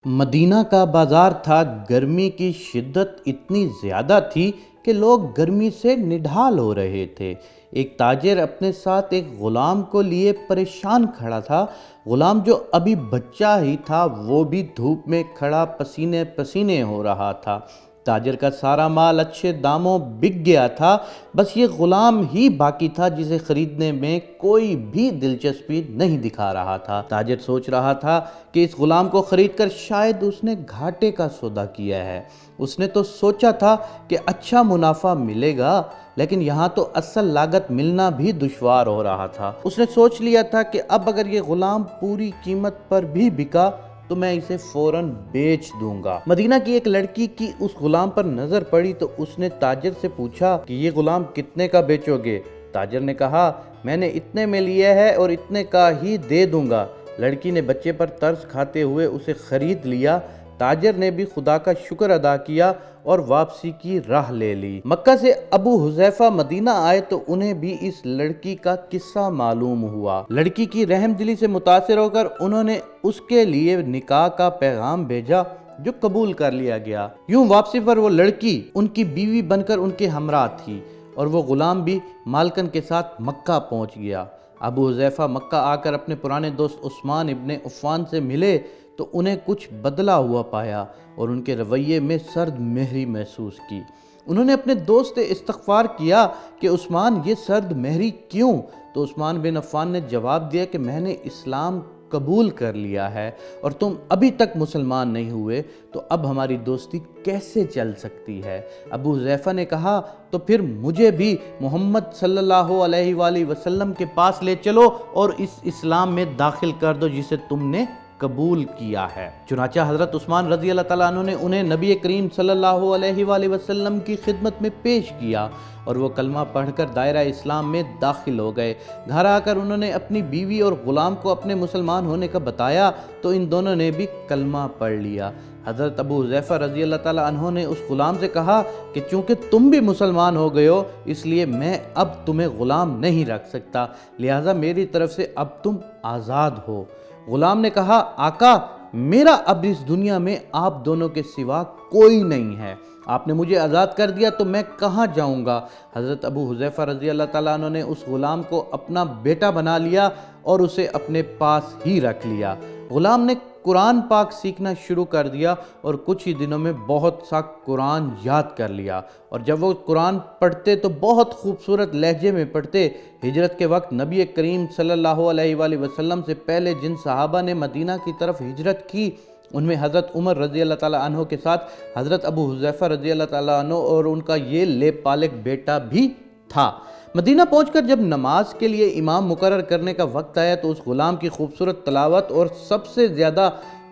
مدینہ کا بازار تھا۔ گرمی کی شدت اتنی زیادہ تھی کہ لوگ گرمی سے نڈھال ہو رہے تھے۔ ایک تاجر اپنے ساتھ ایک غلام کو لیے پریشان کھڑا تھا۔ غلام جو ابھی بچہ ہی تھا وہ بھی دھوپ میں کھڑا پسینے پسینے ہو رہا تھا۔ تاجر کا سارا مال اچھے داموں بک گیا تھا، بس یہ غلام ہی باقی تھا جسے خریدنے میں کوئی بھی دلچسپی نہیں دکھا رہا تھا۔ تاجر سوچ رہا تھا کہ اس غلام کو خرید کر شاید اس نے گھاٹے کا سودا کیا ہے۔ اس نے تو سوچا تھا کہ اچھا منافع ملے گا، لیکن یہاں تو اصل لاگت ملنا بھی دشوار ہو رہا تھا۔ اس نے سوچ لیا تھا کہ اب اگر یہ غلام پوری قیمت پر بھی بکا تو میں اسے فوراً بیچ دوں گا۔ مدینہ کی ایک لڑکی کی اس غلام پر نظر پڑی تو اس نے تاجر سے پوچھا کہ یہ غلام کتنے کا بیچو گے؟ تاجر نے کہا، میں نے اتنے میں لیا ہے اور اتنے کا ہی دے دوں گا۔ لڑکی نے بچے پر ترس کھاتے ہوئے اسے خرید لیا۔ تاجر نے بھی خدا کا شکر ادا کیا اور واپسی کی راہ لے لی۔ مکہ سے ابو حذیفہ مدینہ آئے تو انہیں بھی اس لڑکی کا قصہ معلوم ہوا۔ لڑکی کی رحم دلی سے متاثر ہو کر انہوں نے اس کے لیے نکاح کا پیغام بھیجا جو قبول کر لیا گیا۔ یوں واپسی پر وہ لڑکی ان کی بیوی بن کر ان کے ہمراہ تھی اور وہ غلام بھی مالکن کے ساتھ مکہ پہنچ گیا۔ ابو حذیفہ مکہ آ کر اپنے پرانے دوست عثمان ابن عفان سے ملے تو انہیں کچھ بدلا ہوا پایا اور ان کے رویے میں سرد مہری محسوس کی۔ انہوں نے اپنے دوست سے استغفار کیا کہ عثمان یہ سرد مہری کیوں؟ تو عثمان بن عفان نے جواب دیا کہ میں نے اسلام قبول کر لیا ہے اور تم ابھی تک مسلمان نہیں ہوئے، تو اب ہماری دوستی کیسے چل سکتی ہے؟ ابو حذیفہ نے کہا، تو پھر مجھے بھی محمد صلی اللہ علیہ وآلہ وسلم کے پاس لے چلو اور اس اسلام میں داخل کر دو جسے تم نے قبول کیا ہے۔ چنانچہ حضرت عثمان رضی اللہ تعالیٰ عنہ نے انہیں نبی کریم صلی اللہ علیہ وآلہ وسلم کی خدمت میں پیش کیا اور وہ کلمہ پڑھ کر دائرہ اسلام میں داخل ہو گئے۔ گھر آ کر انہوں نے اپنی بیوی اور غلام کو اپنے مسلمان ہونے کا بتایا تو ان دونوں نے بھی کلمہ پڑھ لیا۔ حضرت ابو حذیفہ رضی اللہ تعالیٰ عنہ نے اس غلام سے کہا کہ چونکہ تم بھی مسلمان ہو گئے ہو اس لیے میں اب تمہیں غلام نہیں رکھ سکتا، لہٰذا میری طرف سے اب تم آزاد ہو۔ غلام نے کہا، آقا میرا اب اس دنیا میں آپ دونوں کے سوا کوئی نہیں ہے، آپ نے مجھے آزاد کر دیا تو میں کہاں جاؤں گا؟ حضرت ابو حذیفہ رضی اللہ تعالیٰ عنہ نے اس غلام کو اپنا بیٹا بنا لیا اور اسے اپنے پاس ہی رکھ لیا۔ غلام نے قرآن پاک سیکھنا شروع کر دیا اور کچھ ہی دنوں میں بہت سا قرآن یاد کر لیا، اور جب وہ قرآن پڑھتے تو بہت خوبصورت لہجے میں پڑھتے۔ ہجرت کے وقت نبی کریم صلی اللہ علیہ وآلہ وسلم سے پہلے جن صحابہ نے مدینہ کی طرف ہجرت کی ان میں حضرت عمر رضی اللہ تعالیٰ عنہ کے ساتھ حضرت ابو حذیفہ رضی اللہ تعالیٰ عنہ اور ان کا یہ لیب پالک بیٹا بھی تھا۔ مدینہ پہنچ کر جب نماز کے لیے امام مقرر کرنے کا وقت آیا تو اس غلام کی خوبصورت تلاوت اور سب سے زیادہ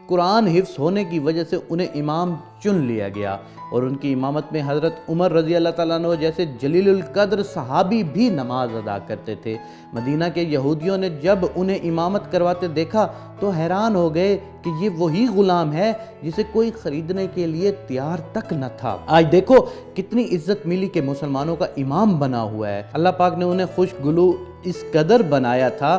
قرآن حفظ ہونے کی وجہ سے انہیں امام چن لیا گیا، اور ان کی امامت میں حضرت عمر رضی اللہ تعالیٰ عنہ جیسے جلیل القدر صحابی بھی نماز ادا کرتے تھے۔ مدینہ کے یہودیوں نے جب انہیں امامت کرواتے دیکھا تو حیران ہو گئے کہ یہ وہی غلام ہے جسے کوئی خریدنے کے لیے تیار تک نہ تھا۔ آج دیکھو کتنی عزت ملی کہ مسلمانوں کا امام بنا ہوا ہے۔ اللہ پاک نے انہیں خوش گلو اس قدر بنایا تھا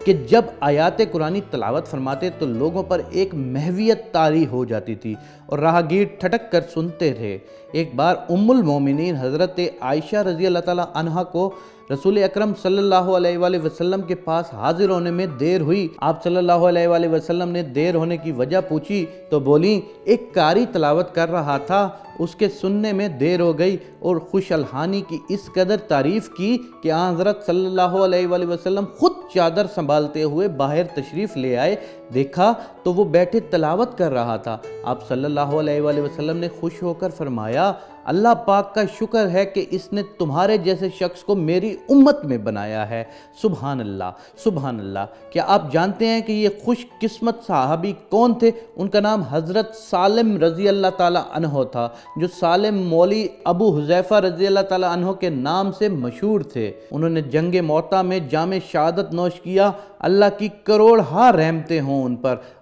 کہ جب آیات قرآنی تلاوت فرماتے تو لوگوں پر ایک محویت طاری ہو جاتی تھی اور راہگیر ٹھٹک کر سنتے تھے۔ ایک بار ام المومنین حضرت عائشہ رضی اللہ تعالیٰ عنہا کو رسول اکرم صلی اللہ علیہ وآلہ وسلم کے پاس حاضر ہونے میں دیر ہوئی۔ آپ صلی اللہ علیہ وآلہ وسلم نے دیر ہونے کی وجہ پوچھی تو بولیں، ایک قاری تلاوت کر رہا تھا، اس کے سننے میں دیر ہو گئی، اور خوش الحانی کی اس قدر تعریف کی کہ آن حضرت صلی اللہ علیہ وآلہ وسلم خود چادر سنبھالتے ہوئے باہر تشریف لے آئے، دیکھا تو وہ بیٹھے تلاوت کر رہا تھا۔ آپ صلی اللہ علیہ وآلہ وسلم نے خوش ہو کر فرمایا، اللہ پاک کا شکر ہے کہ اس نے تمہارے جیسے شخص کو میری امت میں بنایا ہے۔ سبحان اللہ، سبحان اللہ۔ کیا آپ جانتے ہیں کہ یہ خوش قسمت صحابی کون تھے؟ ان کا نام حضرت سالم رضی اللہ تعالیٰ عنہ تھا، جو سالم مولی ابو حذیفہ رضی اللہ تعالیٰ عنہ کے نام سے مشہور تھے۔ انہوں نے جنگ موطا میں جام شہادت نوش کیا۔ اللہ کی کروڑ ہا رحمتیں ہوں ان پر۔